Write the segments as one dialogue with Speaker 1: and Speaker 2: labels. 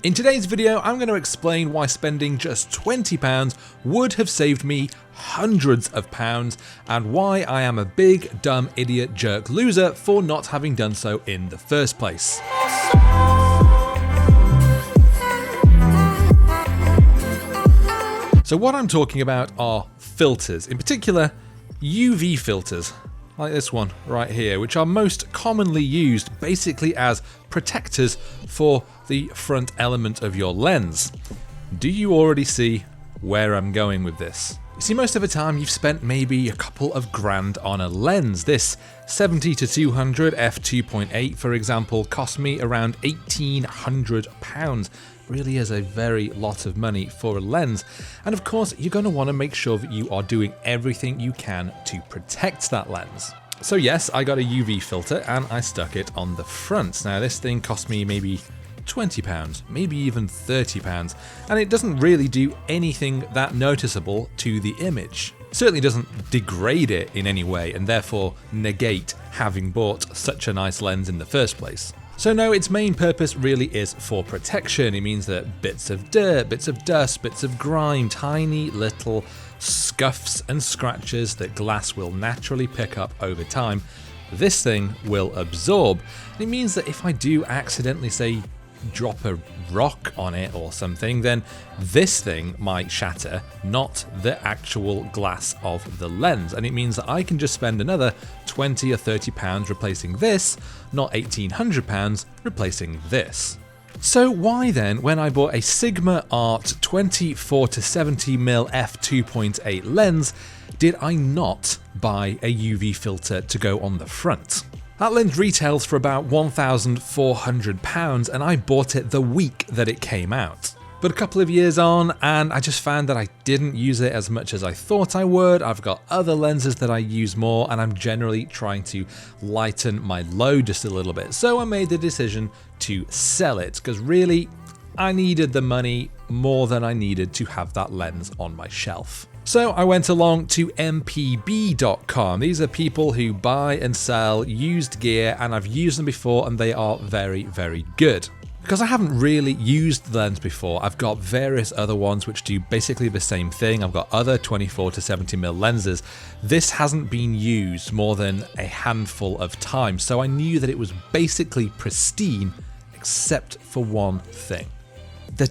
Speaker 1: In today's video, I'm going to explain why spending just £20 would have saved me hundreds of pounds, and why I am a big, dumb, idiot, jerk loser for not having done so in the first place. So what I'm talking about are filters, in particular UV filters, like this one right here, which are most commonly used basically as protectors for the front element of your lens. Do you already see where I'm going with this? You see, most of the time you've spent maybe a couple of grand on a lens. This 70-200 f2.8, for example, cost me around £1,800. Really is a very lot of money for a lens, and of course you're going to want to make sure that you are doing everything you can to protect that lens. So yes, I got a UV filter and I stuck it on the front. Now this thing cost me maybe £20, maybe even £30, and it doesn't really do anything that noticeable to the image. It certainly doesn't degrade it in any way and therefore negate having bought such a nice lens in the first place. So no, its main purpose really is for protection. It means that bits of dirt, bits of dust, bits of grime, tiny little scuffs and scratches that glass will naturally pick up over time, this thing will absorb. And it means that if I do accidentally, say, drop a rock on it or something, then this thing might shatter, not the actual glass of the lens. And it means that I can just spend another £20 or £30 replacing this, not £1,800 replacing this. So why then, when I bought a Sigma Art 24-70mm f2.8 lens, did I not buy a UV filter to go on the front? That lens retails for about £1,400 and I bought it the week that it came out. But a couple of years on and I just found that I didn't use it as much as I thought I would. I've got other lenses that I use more and I'm generally trying to lighten my load just a little bit. So I made the decision to sell it because really I needed the money more than I needed to have that lens on my shelf. So I went along to mpb.com. These are people who buy and sell used gear, and I've used them before and they are very, very good. Because I haven't really used the lens before, I've got various other ones which do basically the same thing. I've got other 24-70mm lenses. This hasn't been used more than a handful of times, so I knew that it was basically pristine except for one thing. The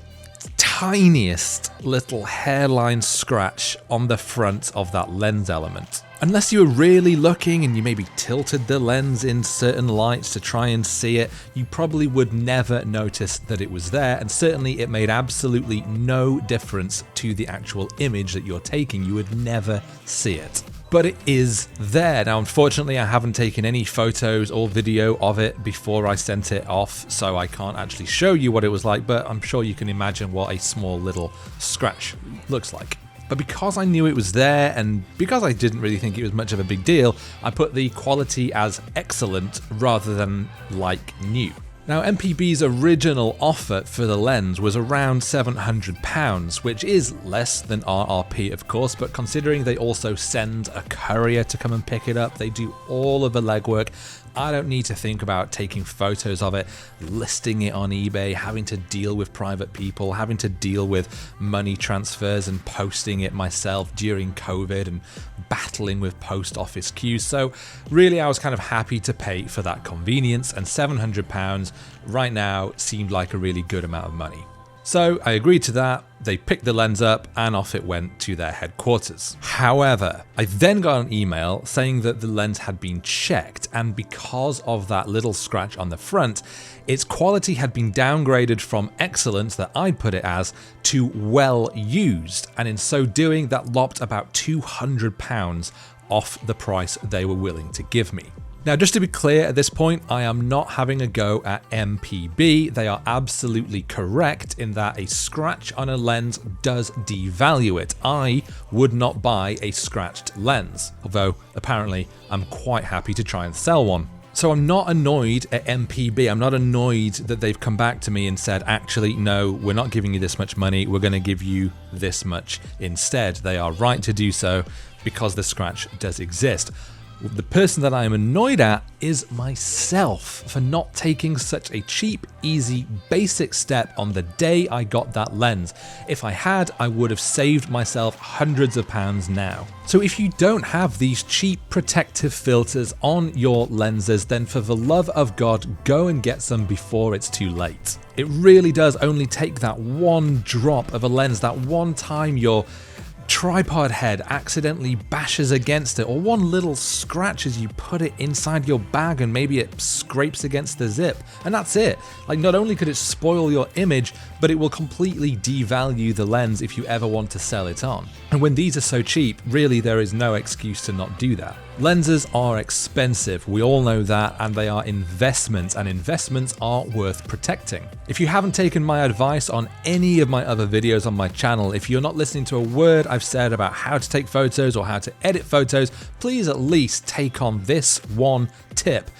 Speaker 1: tiniest little hairline scratch on the front of that lens element. Unless you were really looking and you maybe tilted the lens in certain lights to try and see it, you probably would never notice that it was there, and certainly it made absolutely no difference to the actual image that you're taking. You would never see it. But it is there. Now, unfortunately, I haven't taken any photos or video of it before I sent it off, so I can't actually show you what it was like, but I'm sure you can imagine what a small little scratch looks like. But because I knew it was there, and because I didn't really think it was much of a big deal, I put the quality as excellent rather than like new. Now, MPB's original offer for the lens was around £700, which is less than RRP of course, but considering they also send a courier to come and pick it up, they do all of the legwork. I don't need to think about taking photos of it, listing it on eBay, having to deal with private people, having to deal with money transfers and posting it myself during COVID and battling with post office queues. So really I was kind of happy to pay for that convenience, and £700 right now seemed like a really good amount of money. So I agreed to that, they picked the lens up and off it went to their headquarters. However, I then got an email saying that the lens had been checked, and because of that little scratch on the front, its quality had been downgraded from excellent, that I'd put it as, to well used, and in so doing that lopped about £200 off the price they were willing to give me. Now, just to be clear at this point, I am not having a go at MPB. They are absolutely correct in that a scratch on a lens does devalue it. I would not buy a scratched lens, although apparently I'm quite happy to try and sell one. So I'm not annoyed at MPB. I'm not annoyed that they've come back to me and said, actually, no, we're not giving you this much money. We're going to give you this much instead. They are right to do so because the scratch does exist. The person that I am annoyed at is myself for not taking such a cheap, easy, basic step on the day I got that lens. If I had, I would have saved myself hundreds of pounds now. So if you don't have these cheap protective filters on your lenses, then for the love of God, go and get some before it's too late. It really does only take that one drop of a lens, that one time your tripod head accidentally bashes against it, or one little scratch as you put it inside your bag and maybe it scrapes against the zip, and that's it. Like, not only could it spoil your image, but it will completely devalue the lens if you ever want to sell it on. And when these are so cheap, really there is no excuse to not do that. Lenses are expensive, we all know that, and they are investments, and investments are worth protecting. If you haven't taken my advice on any of my other videos on my channel, if you're not listening to a word I've said about how to take photos or how to edit photos, please at least take on this one tip.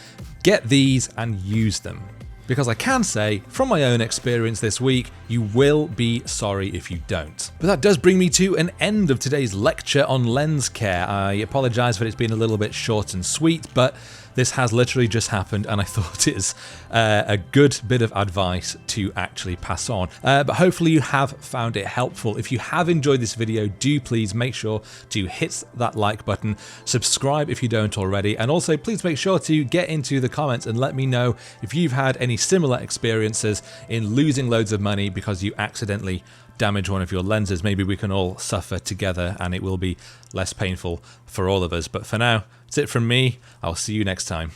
Speaker 1: Get these and use them. Because I can say, from my own experience this week, you will be sorry if you don't. But that does bring me to an end of today's lecture on lens care. I apologize that it's been a little bit short and sweet, but this has literally just happened and I thought it's a good bit of advice to actually pass on. But hopefully you have found it helpful. If you have enjoyed this video, do please make sure to hit that like button, subscribe if you don't already, and also please make sure to get into the comments and let me know if you've had any similar experiences in losing loads of money because you accidentally damage one of your lenses. Maybe we can all suffer together and it will be less painful for all of us. But for now, that's it from me. I'll see you next time.